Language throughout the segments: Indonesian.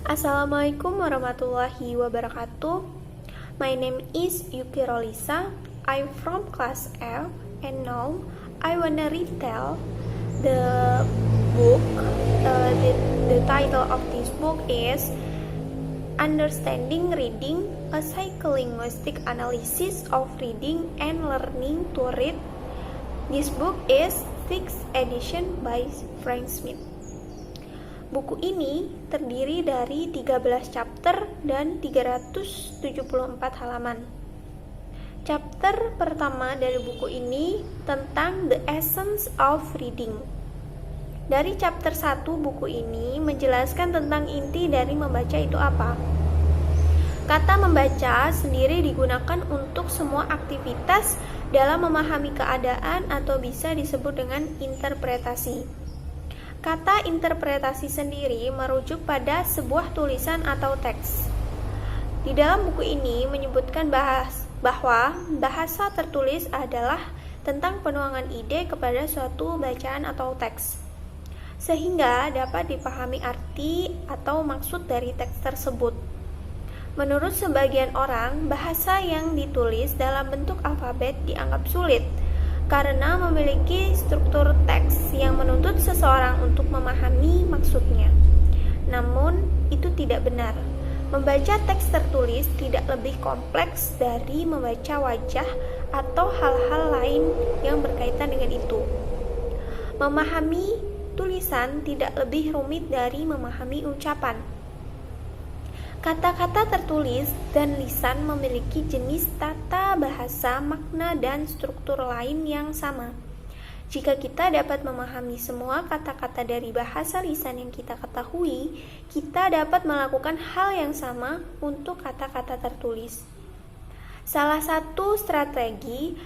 Assalamualaikum warahmatullahi wabarakatuh. My name is Yuki Rolisa. I'm from class F and now I wanna retell the book. The title of this book is Understanding Reading, a Psycholinguistic Analysis of Reading and Learning to Read. This book is 6th edition by Frank Smith. Buku ini terdiri dari 13 chapter dan 374 halaman. Chapter pertama dari buku ini tentang The Essence of Reading. Dari chapter 1 buku ini menjelaskan tentang inti dari membaca itu apa. Kata membaca sendiri digunakan untuk semua aktivitas dalam memahami keadaan atau bisa disebut dengan interpretasi. Kata interpretasi sendiri merujuk pada sebuah tulisan atau teks. Di dalam buku ini menyebutkan bahwa bahasa tertulis adalah tentang penuangan ide kepada suatu bacaan atau teks, sehingga dapat dipahami arti atau maksud dari teks tersebut. Menurut sebagian orang, bahasa yang ditulis dalam bentuk alfabet dianggap sulit karena memiliki struktur teks yang menuntut seseorang untuk memahami maksudnya. Namun, itu tidak benar. Membaca teks tertulis tidak lebih kompleks dari membaca wajah atau hal-hal lain yang berkaitan dengan itu. Memahami tulisan tidak lebih rumit dari memahami ucapan. Kata-kata tertulis dan lisan memiliki jenis tata bahasa, makna, dan struktur lain yang sama. Jika kita dapat memahami semua kata-kata dari bahasa lisan yang kita ketahui, kita dapat melakukan hal yang sama untuk kata-kata tertulis. Salah satu strategi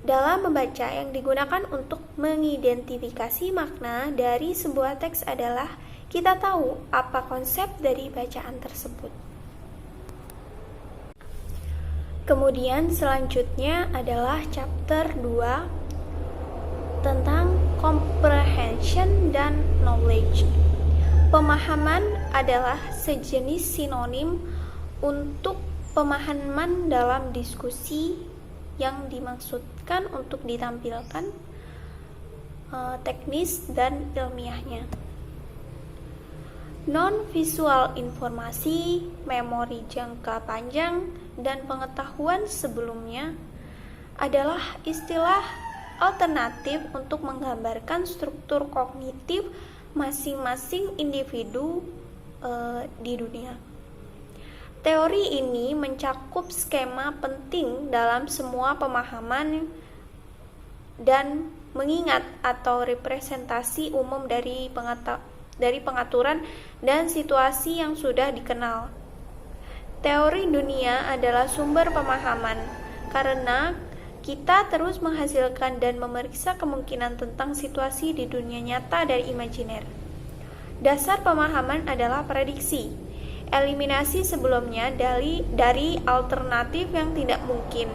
dalam membaca yang digunakan untuk mengidentifikasi makna dari sebuah teks adalah kita tahu apa konsep dari bacaan tersebut. Kemudian selanjutnya adalah chapter 2 tentang comprehension dan knowledge. Pemahaman adalah sejenis sinonim untuk pemahaman dalam diskusi yang dimaksudkan untuk ditampilkan teknis dan ilmiahnya. Non-visual informasi, memori jangka panjang, dan pengetahuan sebelumnya adalah istilah alternatif untuk menggambarkan struktur kognitif masing-masing individu di dunia. Teori ini mencakup skema penting dalam semua pemahaman dan mengingat atau representasi umum dari pengaturan dan situasi yang sudah dikenal. Teori dunia adalah sumber pemahaman karena kita terus menghasilkan dan memeriksa kemungkinan tentang situasi di dunia nyata dan imajiner. Dasar pemahaman adalah prediksi, eliminasi sebelumnya dari alternatif yang tidak mungkin.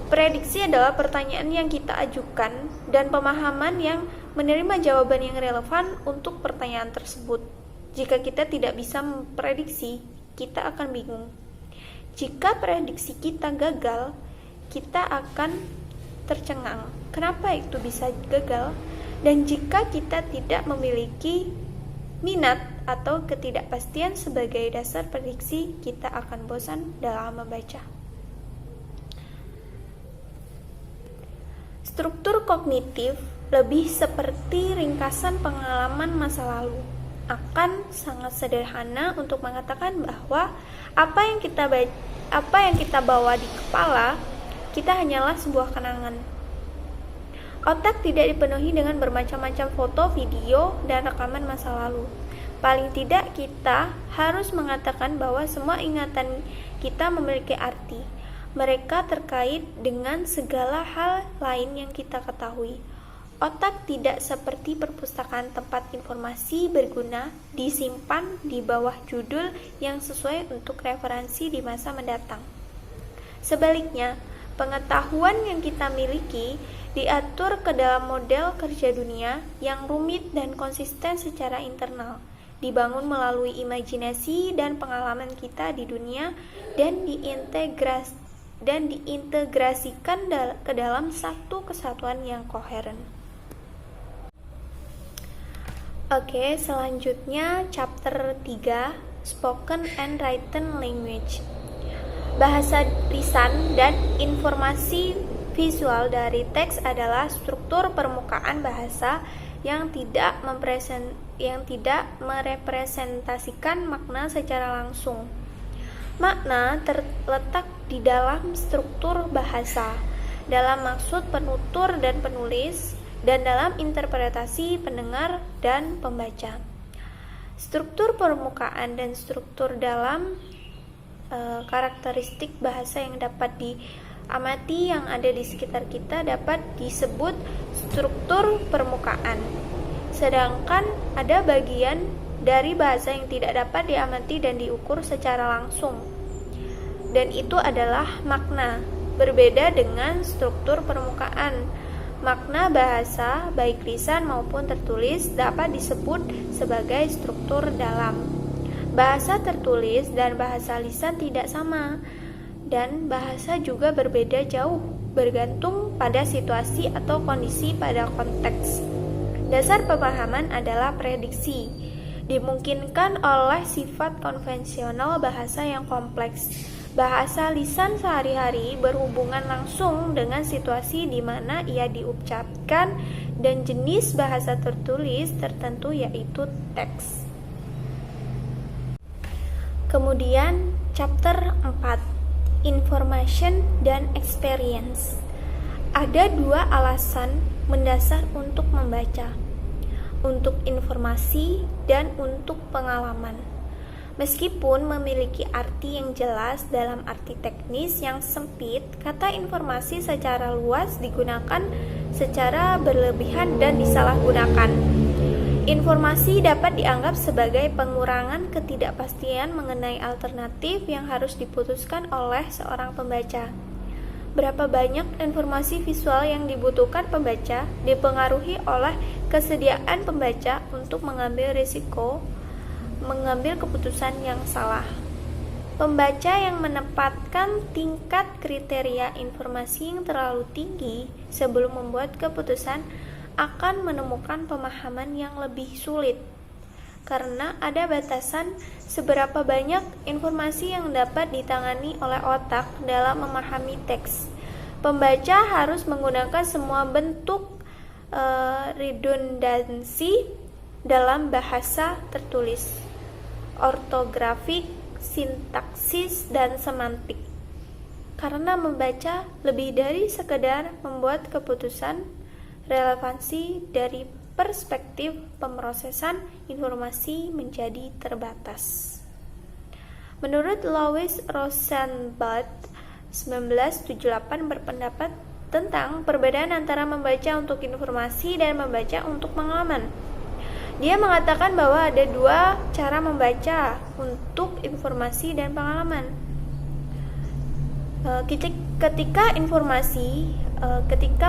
Prediksi adalah pertanyaan yang kita ajukan dan pemahaman yang menerima jawaban yang relevan untuk pertanyaan tersebut. Jika kita tidak bisa memprediksi, kita akan bingung. Jika prediksi kita gagal, kita akan tercengang. Kenapa itu bisa gagal? Dan jika kita tidak memiliki minat atau ketidakpastian sebagai dasar prediksi, kita akan bosan dalam membaca. Struktur kognitif lebih seperti ringkasan pengalaman masa lalu. Akan sangat sederhana untuk mengatakan bahwa apa yang kita bawa di kepala kita hanyalah sebuah kenangan. Otak tidak dipenuhi dengan bermacam-macam foto, video, dan rekaman masa lalu. Paling tidak kita harus mengatakan bahwa semua ingatan kita memiliki arti. Mereka terkait dengan segala hal lain yang kita ketahui. Otak tidak seperti perpustakaan tempat informasi berguna disimpan di bawah judul yang sesuai untuk referensi di masa mendatang. Sebaliknya, pengetahuan yang kita miliki diatur ke dalam model kerja dunia yang rumit dan konsisten secara internal. dibangun melalui imajinasi dan pengalaman kita di dunia dan diintegrasikan ke dalam satu kesatuan yang koheren. Oke, selanjutnya chapter 3, Spoken and Written Language. Bahasa lisan dan informasi visual dari teks adalah struktur permukaan bahasa yang tidak merepresentasikan makna secara langsung. Makna terletak di dalam struktur bahasa, dalam maksud penutur dan penulis, dan dalam interpretasi pendengar dan pembaca. Struktur permukaan dan struktur dalam karakteristik bahasa yang dapat diamati yang ada di sekitar kita dapat disebut struktur permukaan. Sedangkan ada bagian dari bahasa yang tidak dapat diamati dan diukur secara langsung. Dan itu adalah makna, berbeda dengan struktur permukaan. Makna bahasa, baik lisan maupun tertulis, dapat disebut sebagai struktur dalam. Bahasa tertulis dan bahasa lisan tidak sama, dan bahasa juga berbeda jauh, bergantung pada situasi atau kondisi pada konteks. Dasar pemahaman adalah prediksi, dimungkinkan oleh sifat konvensional bahasa yang kompleks. Bahasa lisan sehari-hari berhubungan langsung dengan situasi di mana ia diucapkan dan jenis bahasa tertulis tertentu yaitu teks. Kemudian chapter 4, Information dan Experience. Ada dua alasan mendasar untuk membaca, untuk informasi dan untuk pengalaman. Meskipun memiliki arti yang jelas dalam arti teknis yang sempit, kata informasi secara luas digunakan secara berlebihan dan disalahgunakan. Informasi dapat dianggap sebagai pengurangan ketidakpastian mengenai alternatif yang harus diputuskan oleh seorang pembaca. Berapa banyak informasi visual yang dibutuhkan pembaca dipengaruhi oleh kesediaan pembaca untuk mengambil risiko, mengambil keputusan yang salah. Pembaca yang menempatkan tingkat kriteria informasi yang terlalu tinggi sebelum membuat keputusan akan menemukan pemahaman yang lebih sulit, karena ada batasan seberapa banyak informasi yang dapat ditangani oleh otak dalam memahami teks. Pembaca harus menggunakan semua bentuk redundansi dalam bahasa tertulis, ortografik, sintaksis, dan semantik. Karena membaca lebih dari sekedar membuat keputusan, relevansi dari perspektif pemrosesan informasi menjadi terbatas. Menurut Louis Rosenblatt 1978 berpendapat tentang perbedaan antara membaca untuk informasi dan membaca untuk pengalaman. Dia mengatakan bahwa ada dua cara membaca untuk informasi dan pengalaman. Ketika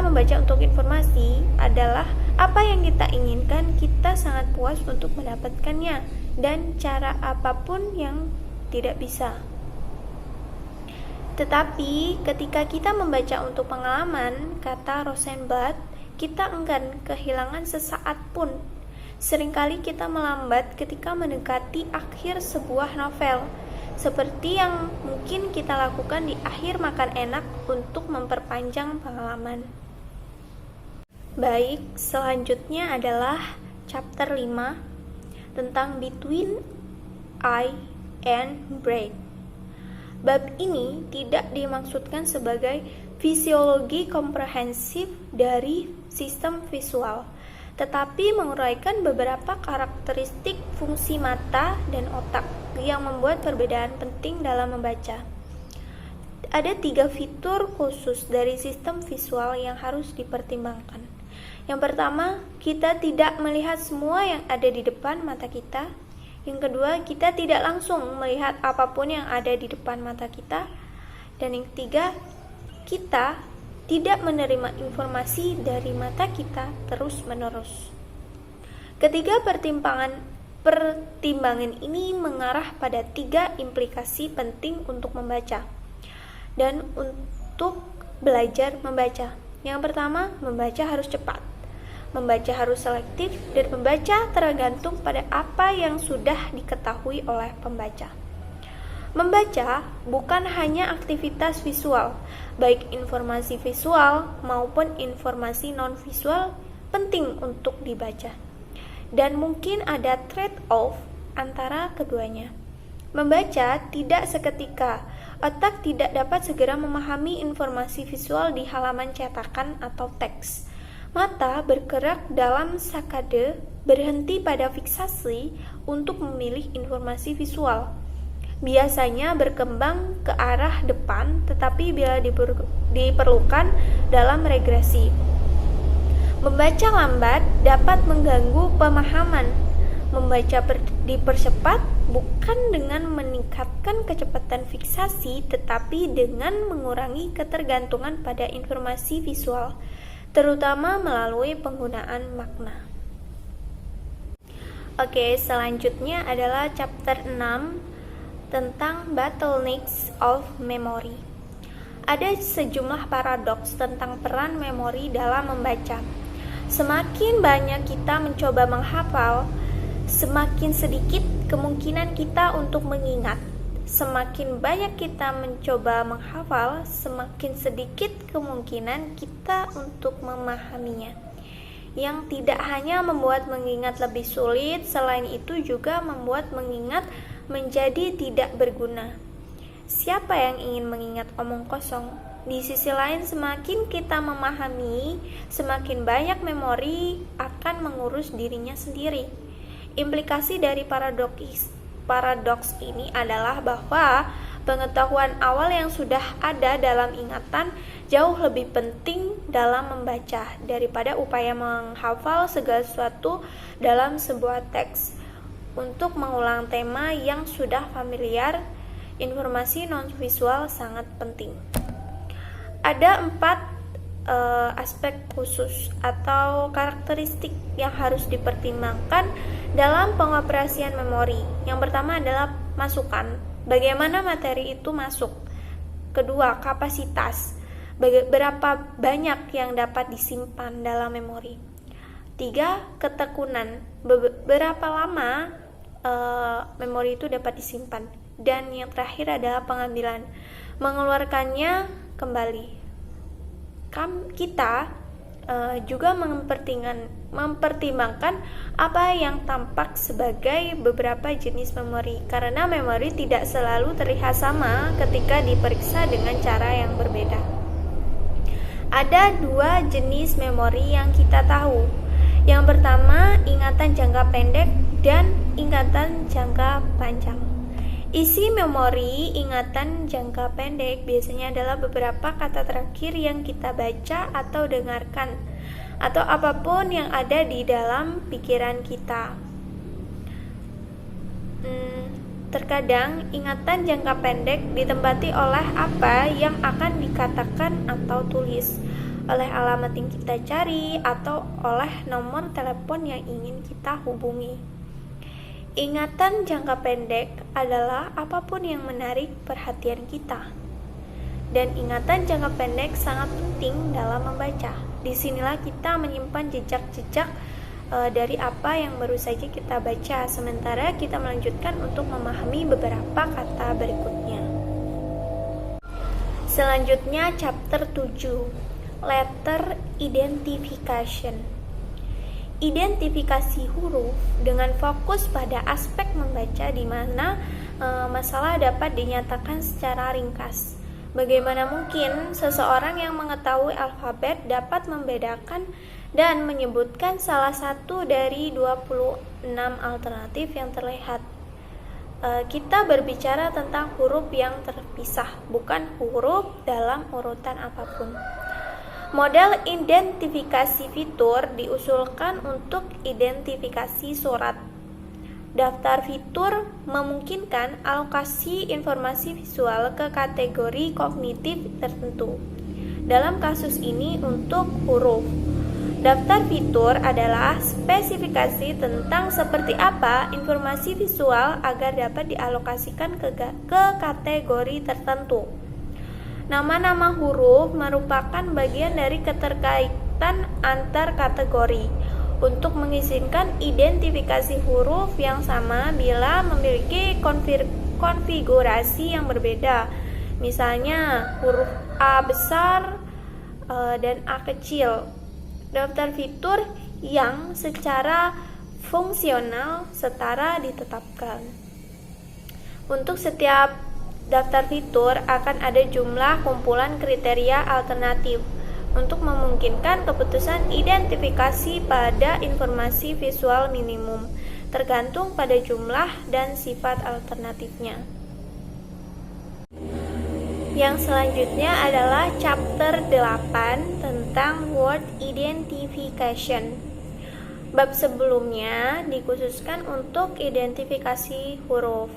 membaca untuk informasi adalah apa yang kita inginkan, kita sangat puas untuk mendapatkannya, dan cara apapun yang tidak bisa. Tetapi ketika kita membaca untuk pengalaman, kata Rosenblatt, kita enggan kehilangan sesaat pun. Seringkali kita melambat ketika mendekati akhir sebuah novel, seperti yang mungkin kita lakukan di akhir makan enak untuk memperpanjang pengalaman. Baik, selanjutnya adalah chapter 5 tentang Between Eye and Brain. Bab ini tidak dimaksudkan sebagai fisiologi komprehensif dari sistem visual, tetapi menguraikan beberapa karakteristik fungsi mata dan otak yang membuat perbedaan penting dalam membaca. Ada 3 fitur khusus dari sistem visual yang harus dipertimbangkan. Yang pertama, kita tidak melihat semua yang ada di depan mata kita. Yang kedua, kita tidak langsung melihat apapun yang ada di depan mata kita. Dan yang ketiga, kita tidak menerima informasi dari mata kita terus-menerus. Ketiga Pertimbangan ini mengarah pada 3 implikasi penting untuk membaca dan untuk belajar membaca. Yang pertama, membaca harus cepat, membaca harus selektif, dan membaca tergantung pada apa yang sudah diketahui oleh pembaca. Membaca bukan hanya aktivitas visual, baik informasi visual maupun informasi non-visual penting untuk dibaca. Dan mungkin ada trade-off antara keduanya. Membaca tidak seketika, otak tidak dapat segera memahami informasi visual di halaman cetakan atau teks. Mata bergerak dalam sakade, berhenti pada fiksasi untuk memilih informasi visual. Biasanya berkembang ke arah depan, tetapi bila diperlukan dalam regresi. Membaca lambat dapat mengganggu pemahaman. Membaca dipercepat bukan dengan meningkatkan kecepatan fiksasi, tetapi dengan mengurangi ketergantungan pada informasi visual, terutama melalui penggunaan makna. Oke, selanjutnya adalah chapter 6 tentang bottlenecks of memory. Ada sejumlah paradoks tentang peran memori dalam membaca. Semakin banyak kita mencoba menghafal, semakin sedikit kemungkinan kita untuk mengingat. Semakin banyak kita mencoba menghafal, semakin sedikit kemungkinan kita untuk memahaminya. Yang tidak hanya membuat mengingat lebih sulit, selain itu juga membuat mengingat menjadi tidak berguna. Siapa yang ingin mengingat omong kosong? Di sisi lain, semakin kita memahami, semakin banyak memori akan mengurus dirinya sendiri. Implikasi dari paradoks ini adalah bahwa pengetahuan awal yang sudah ada dalam ingatan jauh lebih penting dalam membaca daripada upaya menghafal segala sesuatu dalam sebuah teks. Untuk mengulang tema yang sudah familiar, informasi non-visual sangat penting. Ada 4 aspek khusus atau karakteristik yang harus dipertimbangkan dalam pengoperasian memori. Yang pertama adalah masukan, bagaimana materi itu masuk. Kedua, kapasitas, berapa banyak yang dapat disimpan dalam memori. 3, ketekunan, berapa lama memori itu dapat disimpan. Dan yang terakhir adalah pengambilan, mengeluarkannya kembali. Kita juga mempertimbangkan apa yang tampak sebagai beberapa jenis memori, karena memori tidak selalu terlihat sama ketika diperiksa dengan cara yang berbeda. Ada 2 jenis memori yang kita tahu. Yang pertama, ingatan jangka pendek dan ingatan jangka panjang. Isi memori ingatan jangka pendek biasanya adalah beberapa kata terakhir yang kita baca atau dengarkan, atau apapun yang ada di dalam pikiran kita. Terkadang ingatan jangka pendek ditempati oleh apa yang akan dikatakan atau tulis, oleh alamat yang kita cari, atau oleh nomor telepon yang ingin kita hubungi. Ingatan jangka pendek adalah apapun yang menarik perhatian kita. Dan ingatan jangka pendek sangat penting dalam membaca. Disinilah kita menyimpan jejak-jejak dari apa yang baru saja kita baca, sementara kita melanjutkan untuk memahami beberapa kata berikutnya. Selanjutnya chapter 7, letter identification. Identifikasi huruf dengan fokus pada aspek membaca, di mana masalah dapat dinyatakan secara ringkas. Bagaimana mungkin seseorang yang mengetahui alfabet dapat membedakan dan menyebutkan salah satu dari 26 alternatif yang terlihat? Kita berbicara tentang huruf yang terpisah, bukan huruf dalam urutan apapun. Model identifikasi fitur diusulkan untuk identifikasi surat. Daftar fitur memungkinkan alokasi informasi visual ke kategori kognitif tertentu. Dalam kasus ini untuk huruf, Daftar fitur adalah spesifikasi tentang seperti apa informasi visual agar dapat dialokasikan ke kategori tertentu. Nama-nama huruf merupakan bagian dari keterkaitan antar kategori untuk mengizinkan identifikasi huruf yang sama bila memiliki konfigurasi yang berbeda. Misalnya huruf A besar dan A kecil. Daftar fitur yang secara fungsional setara ditetapkan. Untuk setiap daftar fitur akan ada jumlah kumpulan kriteria alternatif untuk memungkinkan keputusan identifikasi pada informasi visual minimum, tergantung pada jumlah dan sifat alternatifnya. Yang selanjutnya adalah chapter 8 tentang word identification. Bab sebelumnya dikhususkan untuk identifikasi huruf.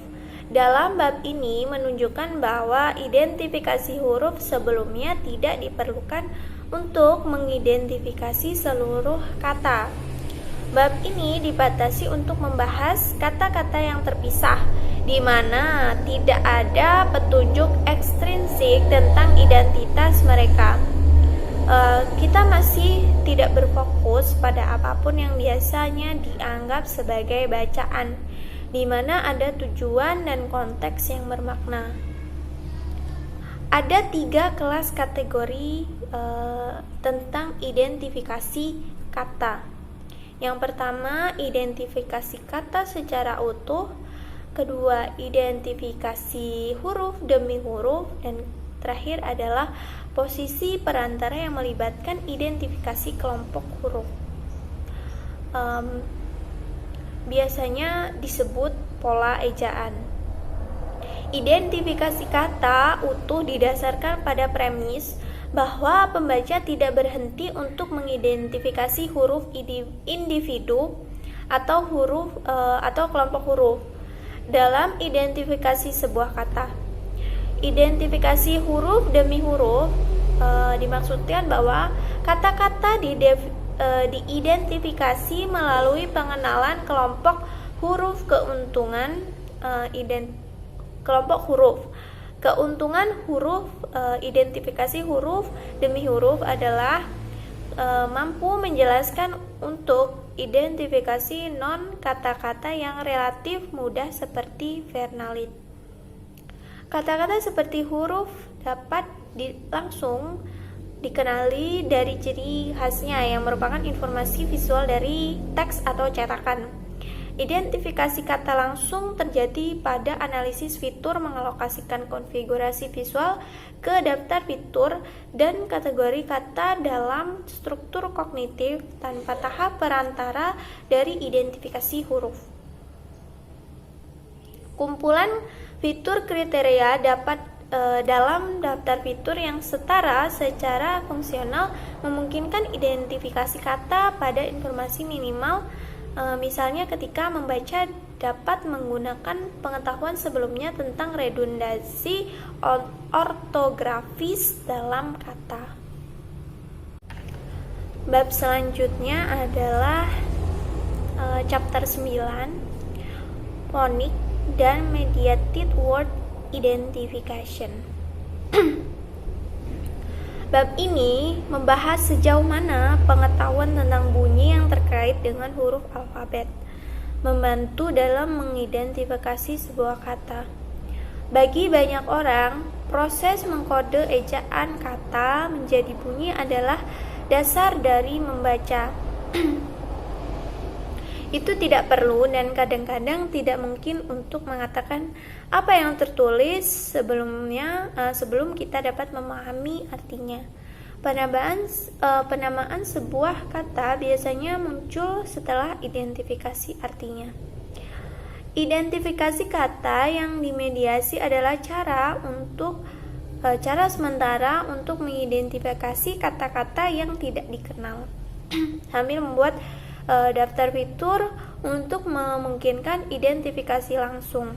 Dalam bab ini menunjukkan bahwa identifikasi huruf sebelumnya tidak diperlukan untuk mengidentifikasi seluruh kata. Bab ini dibatasi untuk membahas kata-kata yang terpisah, di mana tidak ada petunjuk ekstrinsik tentang identitas mereka. Kita masih tidak berfokus pada apapun yang biasanya dianggap sebagai bacaan, di mana ada tujuan dan konteks yang bermakna. Ada 3 kelas kategori tentang identifikasi kata. Yang pertama, identifikasi kata secara utuh. Kedua, identifikasi huruf demi huruf. Dan terakhir adalah posisi perantara yang melibatkan identifikasi kelompok huruf. Biasanya disebut pola ejaan. Identifikasi kata utuh didasarkan pada premis bahwa pembaca tidak berhenti untuk mengidentifikasi huruf individu atau huruf atau kelompok huruf dalam identifikasi sebuah kata. Identifikasi huruf demi huruf dimaksudkan bahwa kata-kata diidentifikasi melalui pengenalan kelompok huruf kelompok huruf. Keuntungan huruf identifikasi huruf demi huruf adalah mampu menjelaskan untuk identifikasi non kata-kata yang relatif mudah seperti vernalit. Kata-kata seperti huruf dapat langsung dikenali dari ciri khasnya yang merupakan informasi visual dari teks atau cetakan. Identifikasi kata langsung terjadi pada analisis fitur mengalokasikan konfigurasi visual ke daftar fitur dan kategori kata dalam struktur kognitif tanpa tahap perantara dari identifikasi huruf. Kumpulan fitur kriteria dapat dalam daftar fitur yang setara secara fungsional memungkinkan identifikasi kata pada informasi minimal. Misalnya ketika membaca dapat menggunakan pengetahuan sebelumnya tentang redundansi ortografis dalam kata. Bab selanjutnya adalah chapter 9, phonic dan mediated word identification. Bab ini membahas sejauh mana pengetahuan tentang bunyi yang terkait dengan huruf alfabet membantu dalam mengidentifikasi sebuah kata. Bagi banyak orang, proses mengkode ejaan kata menjadi bunyi adalah dasar dari membaca. Itu tidak perlu dan kadang-kadang tidak mungkin untuk mengatakan apa yang tertulis sebelum kita dapat memahami artinya. Penamaan sebuah kata biasanya muncul setelah identifikasi artinya. Identifikasi kata yang dimediasi adalah cara sementara untuk mengidentifikasi kata-kata yang tidak dikenal. Sambil membuat daftar fitur untuk memungkinkan identifikasi langsung.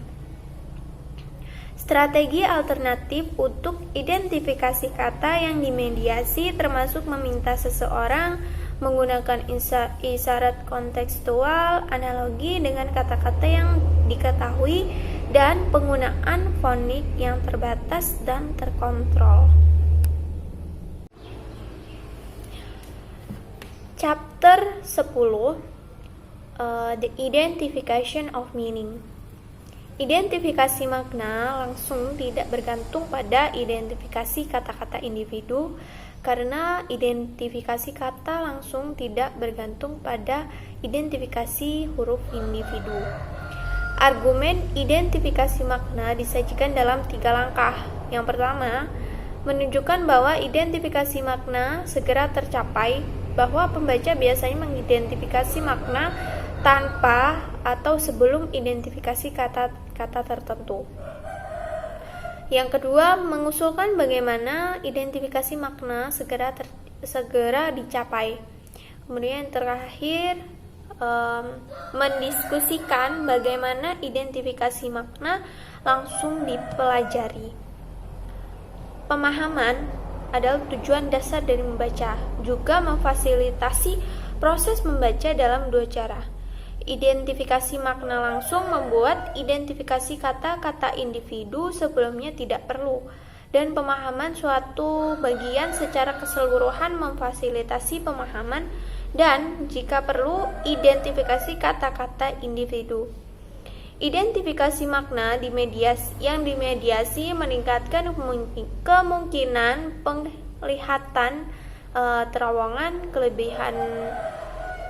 Strategi alternatif untuk identifikasi kata yang dimediasi termasuk meminta seseorang menggunakan isyarat kontekstual, analogi dengan kata-kata yang diketahui, dan penggunaan fonik yang terbatas dan terkontrol. Chapter 10, The Identification of Meaning. Identifikasi makna langsung tidak bergantung pada identifikasi kata-kata individu, karena identifikasi kata langsung tidak bergantung pada identifikasi huruf individu. Argumen identifikasi makna disajikan dalam 3 langkah. Yang pertama, menunjukkan bahwa identifikasi makna segera tercapai, bahwa pembaca biasanya mengidentifikasi makna tanpa atau sebelum identifikasi kata-kata tertentu. Yang kedua, mengusulkan bagaimana identifikasi makna segera dicapai. Kemudian yang terakhir, mendiskusikan bagaimana identifikasi makna langsung dipelajari. Pemahaman adalah tujuan dasar dari membaca, juga memfasilitasi proses membaca dalam 2 cara. Identifikasi makna langsung membuat identifikasi kata-kata individu sebelumnya tidak perlu, dan pemahaman suatu bagian secara keseluruhan memfasilitasi pemahaman dan, jika perlu, identifikasi kata-kata individu. Identifikasi makna yang dimediasi meningkatkan kemungkinan penglihatan terowongan, kelebihan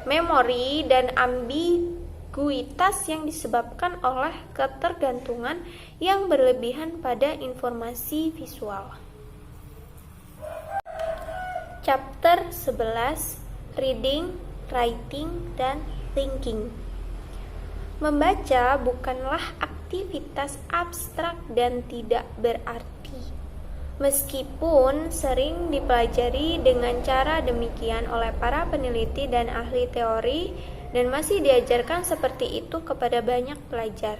memori, dan ambiguitas yang disebabkan oleh ketergantungan yang berlebihan pada informasi visual. Chapter 11, Reading, Writing, dan Thinking. Membaca bukanlah aktivitas abstrak dan tidak berarti. Meskipun sering dipelajari dengan cara demikian oleh para peneliti dan ahli teori, dan masih diajarkan seperti itu kepada banyak pelajar.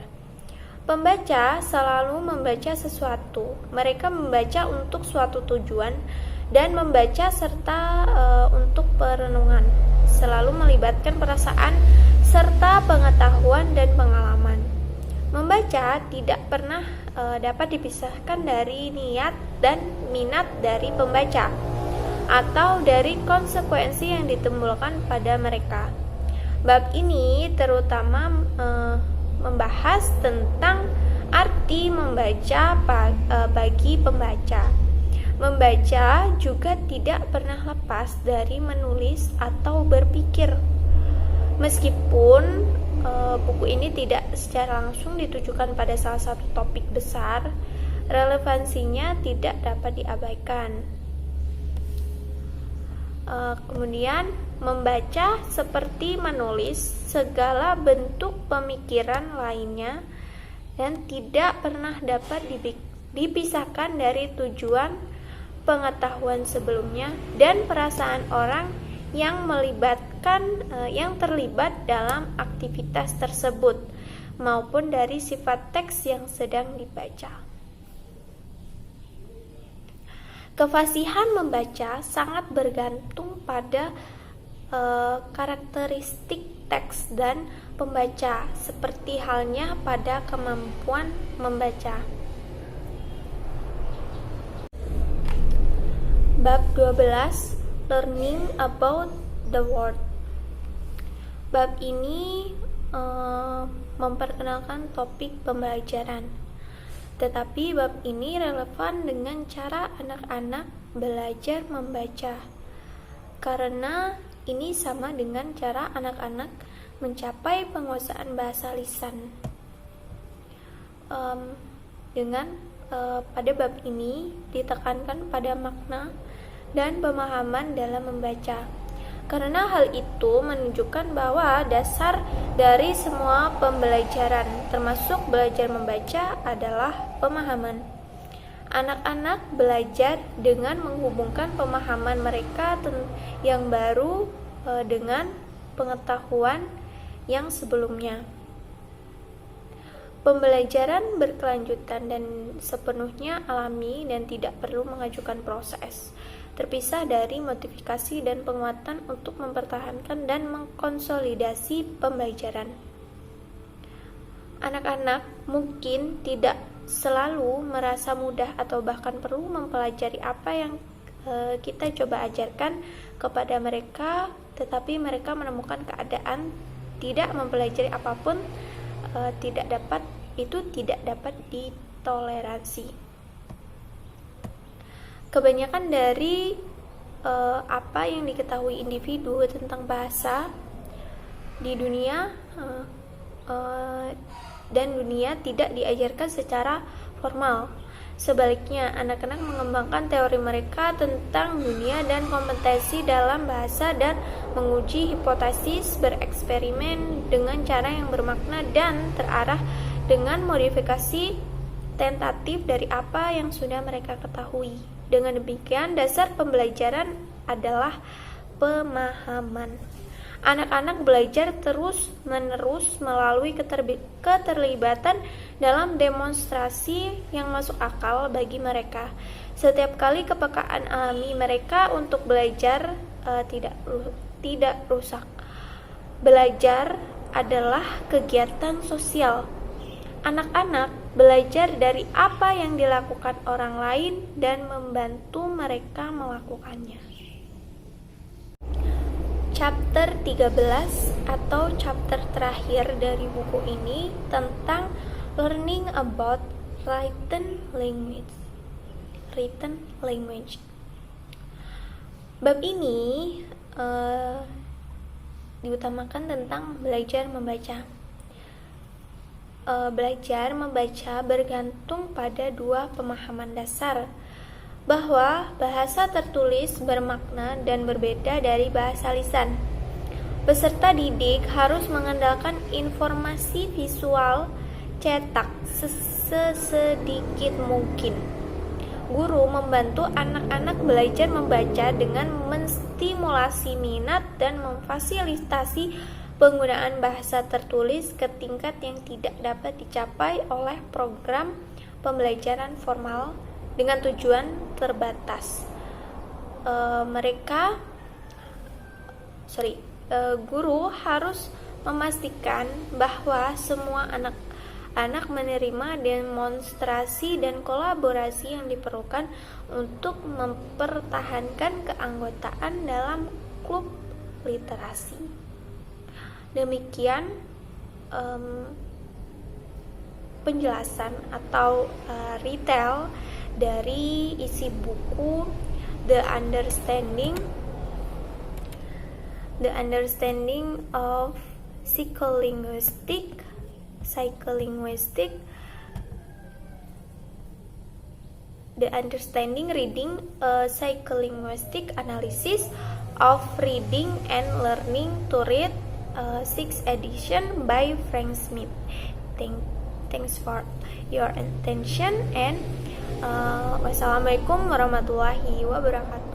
Pembaca selalu membaca sesuatu. Mereka membaca untuk suatu tujuan dan membaca serta untuk perenungan. Selalu melibatkan perasaan serta pengetahuan dan pengalaman. Membaca tidak pernah dapat dipisahkan dari niat dan minat dari pembaca, atau dari konsekuensi yang ditimbulkan pada mereka. Bab ini terutama membahas tentang arti membaca bagi pembaca. Membaca juga tidak pernah lepas dari menulis atau berpikir. Meskipun buku ini tidak secara langsung ditujukan pada salah satu topik besar, relevansinya tidak dapat diabaikan. Kemudian, membaca seperti menulis segala bentuk pemikiran lainnya dan tidak pernah dapat dipisahkan dari tujuan pengetahuan sebelumnya dan perasaan orang yang terlibat dalam aktivitas tersebut, maupun dari sifat teks yang sedang dibaca. Kefasihan membaca sangat bergantung pada karakteristik teks dan pembaca, seperti halnya pada kemampuan membaca. Bab 12, Learning about the Word. Bab ini memperkenalkan topik pembelajaran, tetapi bab ini relevan dengan cara anak-anak belajar membaca, karena ini sama dengan cara anak-anak mencapai penguasaan bahasa lisan. Pada bab ini ditekankan pada makna dan pemahaman dalam membaca, karena hal itu menunjukkan bahwa dasar dari semua pembelajaran, termasuk belajar membaca, adalah pemahaman. Anak-anak belajar dengan menghubungkan pemahaman mereka yang baru dengan pengetahuan yang sebelumnya. Pembelajaran berkelanjutan dan sepenuhnya alami dan tidak perlu mengajukan proses. terpisah dari modifikasi dan penguatan untuk mempertahankan dan mengkonsolidasi pembelajaran. Anak-anak mungkin tidak selalu merasa mudah atau bahkan perlu mempelajari apa yang kita coba ajarkan kepada mereka, tetapi mereka menemukan keadaan tidak mempelajari apapun tidak dapat ditoleransi. Kebanyakan dari apa yang diketahui individu tentang bahasa di dunia dan dunia tidak diajarkan secara formal. Sebaliknya, anak-anak mengembangkan teori mereka tentang dunia dan kompetensi dalam bahasa dan menguji hipotesis, bereksperimen dengan cara yang bermakna dan terarah dengan modifikasi tentatif dari apa yang sudah mereka ketahui. Dengan demikian, dasar pembelajaran adalah pemahaman. Anak-anak belajar terus-menerus melalui keterlibatan dalam demonstrasi yang masuk akal bagi mereka. Setiap kali kepekaan alami mereka untuk belajar tidak rusak. Belajar adalah kegiatan sosial. Anak-anak belajar dari apa yang dilakukan orang lain dan membantu mereka melakukannya. Chapter 13 atau chapter terakhir dari buku ini tentang learning about written language. Bab ini diutamakan tentang belajar membaca. Belajar membaca bergantung pada dua pemahaman dasar, bahwa bahasa tertulis bermakna dan berbeda dari bahasa lisan. Peserta didik harus mengandalkan informasi visual cetak sesedikit mungkin. Guru membantu anak-anak belajar membaca dengan menstimulasi minat dan memfasilitasi penggunaan bahasa tertulis ke tingkat yang tidak dapat dicapai oleh program pembelajaran formal dengan tujuan terbatas. Guru harus memastikan bahwa semua anak-anak menerima demonstrasi dan kolaborasi yang diperlukan untuk mempertahankan keanggotaan dalam klub literasi. Demikian penjelasan atau retail dari isi buku The Understanding of Psycholinguistic, The Understanding Reading, a Psycholinguistic Analysis of Reading and Learning to Read, 6th edition by Frank Smith. Thanks for your attention and wassalamualaikum warahmatullahi wabarakatuh.